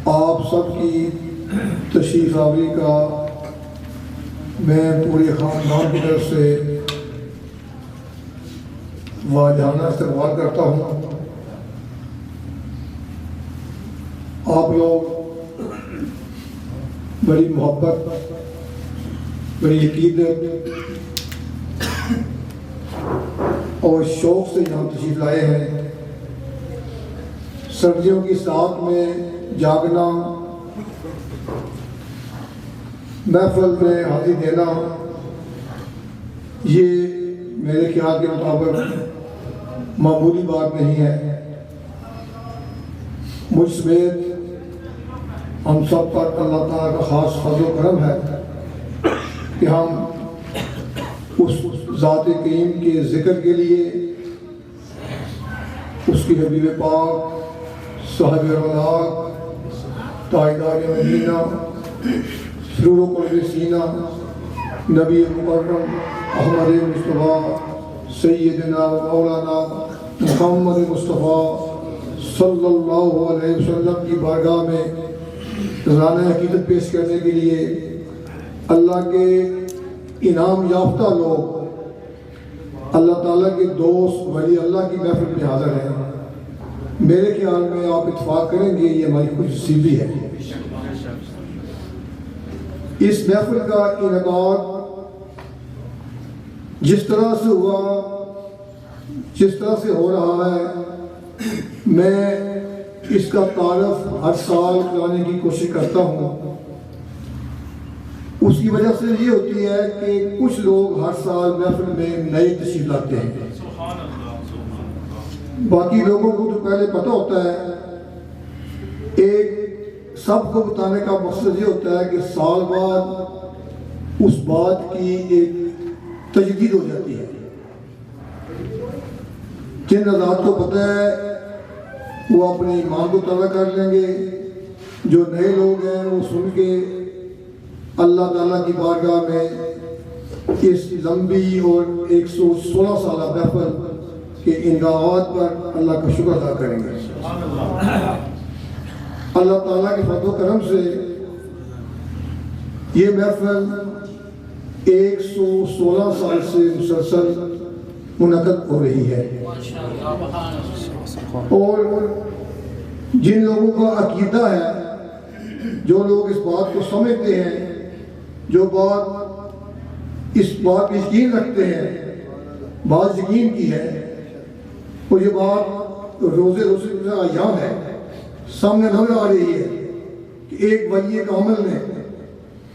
آپ سب کی تشریف آوری کا میں پورے خاندان کی طرف سے واجبانہ استقبال کرتا ہوں۔ آپ لوگ بڑی محبت، بڑی عقیدت اور شوق سے یہاں تشریف لائے ہیں۔ سردیوں کی ساتھ میں جاگنا، محفل میں حاضری دینا، یہ میرے خیال کے مطابق معمولی بات نہیں ہے۔ مجھ سمیت ہم سب پر اللہ تعالیٰ کا خاص فضل و کرم ہے کہ ہم اس ذات کریم کے ذکر کے لیے، اس کی حبیب پاک صاحب رونق تاجدار مدینہ سرور و قلب سینہ نبی مکرم احمد مصطفیٰ سیدنا و مولانا محمد مصطفیٰ صلی اللہ علیہ وسلم کی بارگاہ میں رضانہ عقیدت پیش کرنے کے لیے اللہ کے انعام یافتہ لوگ، اللہ تعالیٰ کے دوست ولی اللہ کی محفل میں حاضر ہیں۔ میرے خیال میں آپ اتفاق کریں گے یہ ہماری خوش نصیبی ہے۔ اس محفل کا انعقاد جس طرح سے ہوا، جس طرح سے ہو رہا ہے، میں اس کا تعارف ہر سال کرانے کی کوشش کرتا ہوں۔ اس کی وجہ سے یہ ہوتی ہے کہ کچھ لوگ ہر سال محفل میں نئے تشریف لاتے ہیں، باقی لوگوں کو تو پہلے پتہ ہوتا ہے۔ ایک سب کو بتانے کا مقصد یہ ہوتا ہے کہ سال بعد اس بات کی ایک تجدید ہو جاتی ہے۔ جن حضرات کو پتہ ہے وہ اپنے ایمان کو تازہ کر لیں گے، جو نئے لوگ ہیں وہ سن کے اللہ تعالیٰ کی بارگاہ میں اس لمبی اور 116 سالہ محفل کے انعامات پر اللہ کا شکر ادا کریں گے۔ اللہ تعالیٰ کے فضل و کرم سے یہ محفل 116 سال سے مسلسل منعقد ہو رہی ہے، اور جن لوگوں کا عقیدہ ہے، جو لوگ اس بات کو سمجھتے ہیں، جو اس بات پہ یقین رکھتے ہیں، بات یقین کی ہے، اور یہ بات روزے کا ایام ہے، سامنے نظر آ رہی ہے کہ ایک ولی کامل نے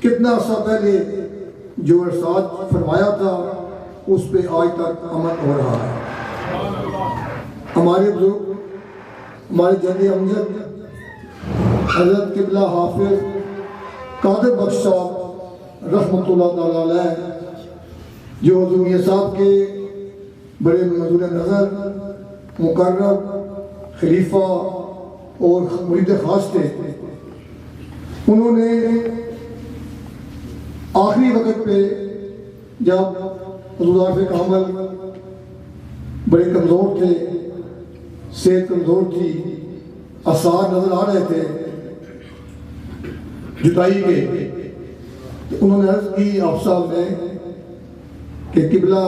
کتنا عرصہ پہلے جو ارشاد فرمایا تھا اس پہ آج تک عمل ہو رہا ہے۔ ہمارے بزرگ، ہمارے جد امجد حضرت قبلہ حافظ قادر بخش صاحب رحمۃ اللہ تعالیٰ علیہ، جو حضور میاں صاحب کے بڑے منظور نظر، مقرب، خلیفہ اور مرید خاص تھے، انہوں نے آخری وقت پہ جب حضور عارف کامل بڑے کمزور تھے، صحت کمزور تھی، آثار نظر آ رہے تھے جدائی کے، تو انہوں نے عرض کی آپ صاحب نے کہ قبلہ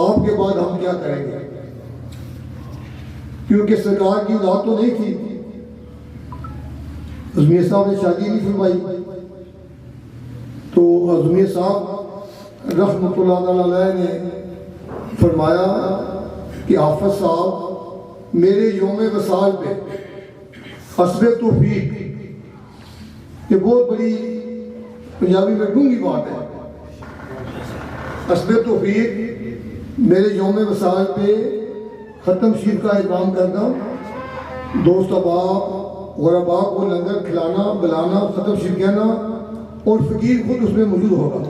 آپ کے بعد ہم کیا کریں گے، کیونکہ سرکار کی اولاد تو نہیں تھی۔ حضور صاحب نے شادی نہیں فرمائی، تو حضور صاحب رحمۃ اللہ علیہ نے فرمایا کہ حافظ صاحب میرے یوم وصال پہ حسب توفیق، یہ بہت بڑی پنجابی میں ڈونگی بات ہے، حسب توفیق میرے یوم وصال پہ ختم شریف کا اہتمام کرنا، دوست احباب غرباء کو لنگر کھلانا بلانا، ختم شریف کہنا، اور فقیر خود اس میں موجود ہوگا۔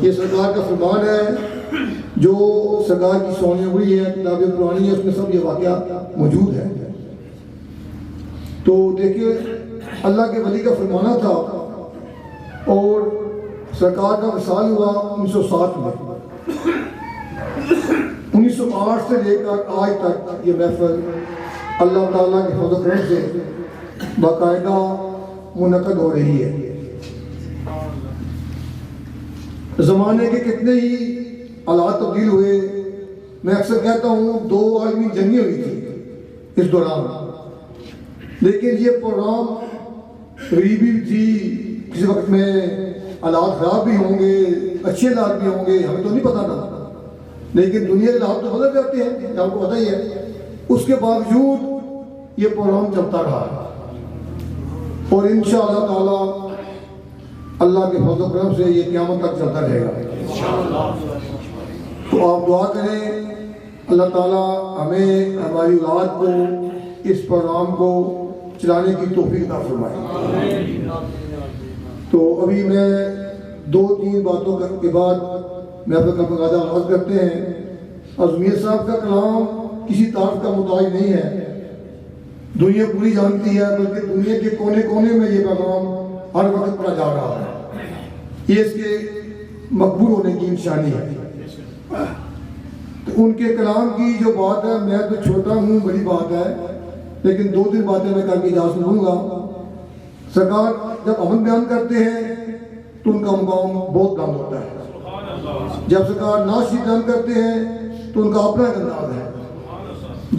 یہ سرکار کا فرمان ہے، جو سرکار کی سونی ہوئی ہے، کتاب پرانی ہے، اس میں سب یہ واقعہ موجود ہے۔ تو دیکھیے اللہ کے ولی کا فرمانا تھا، اور سرکار کا وصال ہوا 1907 میں۔ 1908 سے لے کر آج تک یہ محفل اللہ تعالیٰ کے فضل و کرم سے باقاعدہ منعقد ہو رہی ہے۔ زمانے کے کتنے ہی حالات تبدیل ہوئے، میں اکثر کہتا ہوں 2 عالمی جنگیں ہوئی تھی اس دوران، لیکن یہ پروگرام غریبی بھی تھی، کسی وقت میں حالات خراب بھی ہوں گے، اچھے حالات بھی ہوں گے، ہمیں تو نہیں پتہ تھا، لیکن دنیا کے حالات تو بدل جاتے ہیں، آپ کو پتہ ہی ہے۔ اس کے باوجود یہ پروگرام چلتا رہا اور انشاءاللہ تعالی اللہ کے فضل و کرم سے یہ قیامت تک چلتا رہے گا۔ تو آپ دعا کریں اللہ تعالیٰ ہمیں ہماری اولاد کو اس پروگرام کو چلانے کی توفیق عطا فرمائے۔ تو ابھی میں 2-3 باتوں کے بعد میں اپنے کلمات آغاز کرتے ہیں۔ عظمیر صاحب کا کلام کسی تعارف کا محتاج نہیں ہے، دنیا پوری جانتی ہے، بلکہ دنیا کے کونے کونے میں یہ پیغام ہر وقت پڑھا جا رہا ہے، یہ اس کے مقبول ہونے کی نشانی ہے۔ تو ان کے کلام کی جو بات ہے، میں تو چھوٹا ہوں، بڑی بات ہے، لیکن 2-3 باتیں میں کر کے اجازت لوں گا۔ سرکار جب امن بیان کرتے ہیں تو ان کا مقام بہت بلند ہوتا ہے، جب سرکار نعت شریف بیان کرتے ہیں تو ان کا اپنا ایک انداز ہے،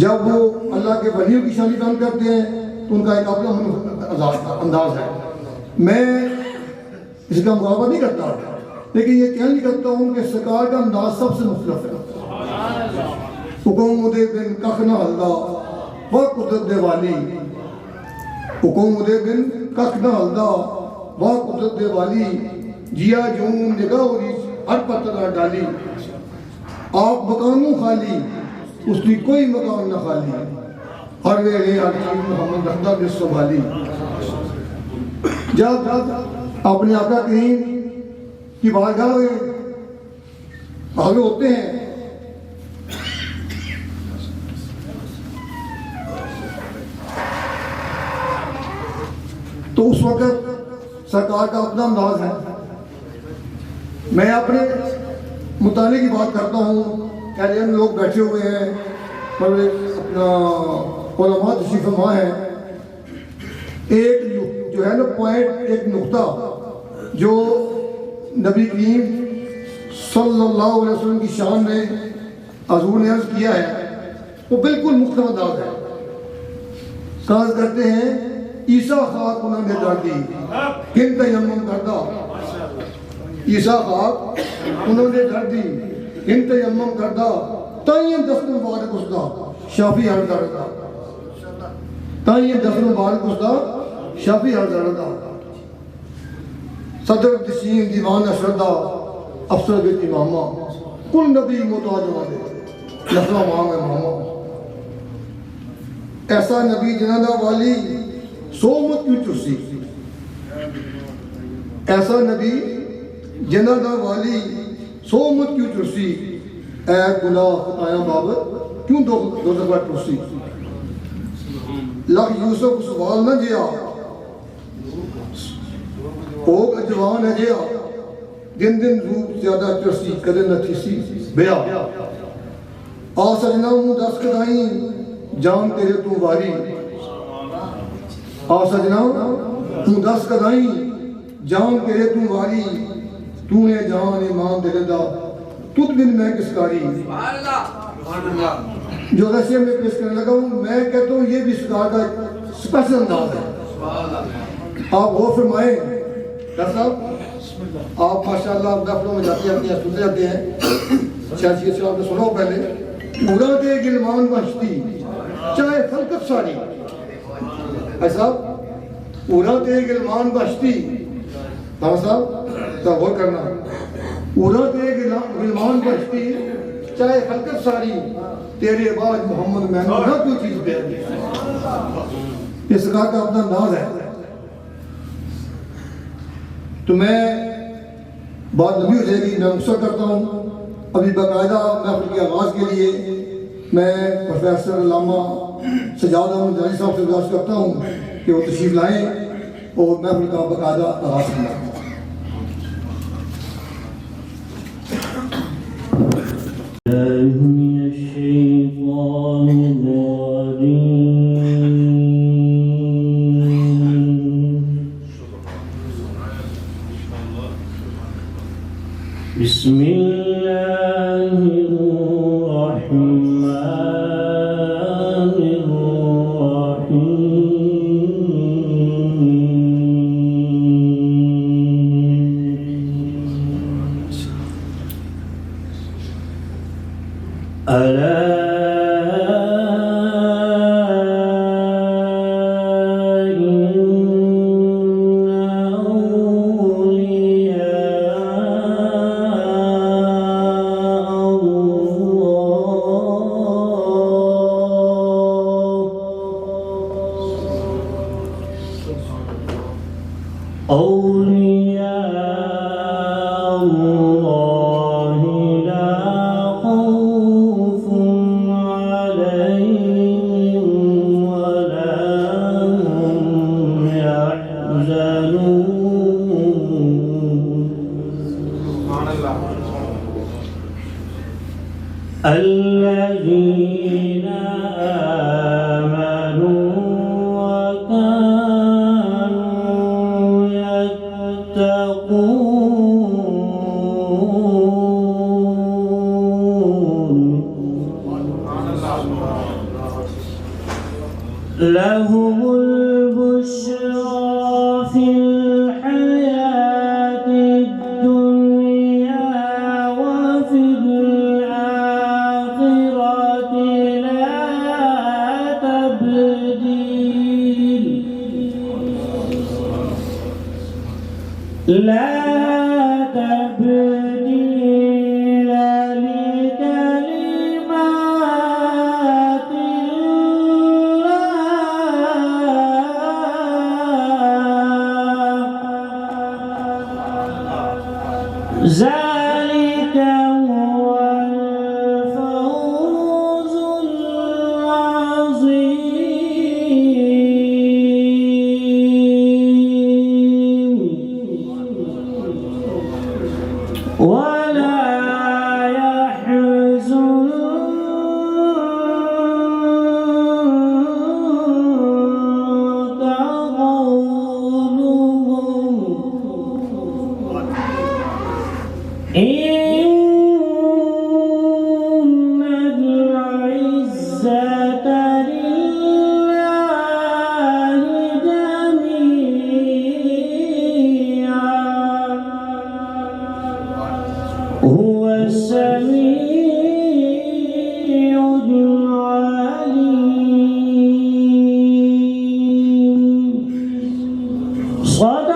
جب وہ اللہ کے ولیوں کی شان بیان کرتے ہیں تو ان کا ایک اپنا انداز ہے۔ میں اس کا مقابلہ نہیں کرتا، لیکن یہ کہنے کرتا ہوں کہ سرکار کا انداز سب سے مختلف ہے۔ حکم دے بن کخ نہ ہلدا و قدرت دے والی، حکم دے بن کخ نہ ہلدا و قدرت دے والی، جیا جون نگاہ ہوئی ہر پتہ ڈالی، آپ مکانوں خالی اس کی کوئی مکان نہ خالی، ہر ویلے ہر چیز محمد رکھتا بس سنبھالی۔ جب اپنے آقا کریم کی بارگاہ میں حاضر ہوتے ہیں تو اس وقت سرکار کا اپنا انداز ہے۔ میں اپنے مطالعے کی بات کرتا ہوں، کیریئر میں لوگ بیٹھے ہوئے ہیں، اپنا علماء تشریف فرما ہے، ایک جو ہے نا پوائنٹ، ایک نقطہ جو نبی کریم صلی اللہ علیہ وسلم کی شان میں حضور نے عرض کیا ہے، وہ بالکل مختلف انداز ہے۔ ساز کرتے ہیں عیسیٰ خاک انہوں نے ڈال دی کن تیمم کردہ، عیسیٰ خاک انہوں نے ڈال دی کن تیمم کردہ، تائین دست مبارک اسدہ شافی ہر دردہ، تائین دست مبارک اسدہ شافی ہر دردہ، صدر دشین دیوان اشردہ افسر بیت امامہ، کل نبی محتاج والے لفظہ مانگ امامہ۔ ایسا نبی جنادہ والی سو مت کیوں چرسی، ایسا نبی جنادہ والی سو مت کیوں چرسی، اے گناہ خطایا بابر کیوں دوزخ پر ٹرسی، لکھ یوسف سوال نہ جیا اوگ اجوان ہے جیا، دن دن روپ زیادہ چرسی کدے نہ تھیسی بیا، آ سجنا ہوں دس کدائیں جان تیرے تو واری، آ سجنا ہوں دس کدائیں جان تیرے تو واری، تو نے جان ایمان دے دا تُت بن میں کس کاری۔ جو رسیہ میں پیش کرنے لگا ہوں، میں کہتا ہوں یہ بھی سرکار کا سپیشل انداز ہے۔ آپ غور فرمائیں ڈاکٹر صاحب، آپ ماشاءاللہ محفلوں میں جاتے ہیں، اپنی سنتے جاتے ہیں، سیاسی سے آپ نے سنا ہو پہلے، پورا دے گلمان بہشتی چاہے خلقت ساری، ایسا پورا دے گلمان بہشتی، ڈاکٹر صاحب غور کرنا، پورا دے گلمان بہشتی چاہے خلقت ساری، تیرے بعد محمد میں نہ کوئی چیز بیان دی۔ یہ سرکار کا اپنا انداز ہے۔ تو میں بات لمبی ہو جائے گی، میں مقصر کرتا ہوں، ابھی باقاعدہ محفل کے آغاز کے لیے میں پروفیسر علامہ سجاد احمد جانی صاحب سے گزارش کرتا ہوں کہ وہ تشریف لائیں اور محفل کا باقاعدہ آغاز کریں۔ من الشيطان الرجيم بسم الله الرحمن الرحيم ألا أولياء الله لا خوف عليهم ولا هم يحزنون الذين آمنوا وكانوا يتقون لهم البشرى في الحياة الدنيا وفي الآخرة لا تبديل لكلمات الله ذلك هو الفوز العظيم ولا يحزنك قولهم إن العزة لله جميعا هو السميع العليم صدق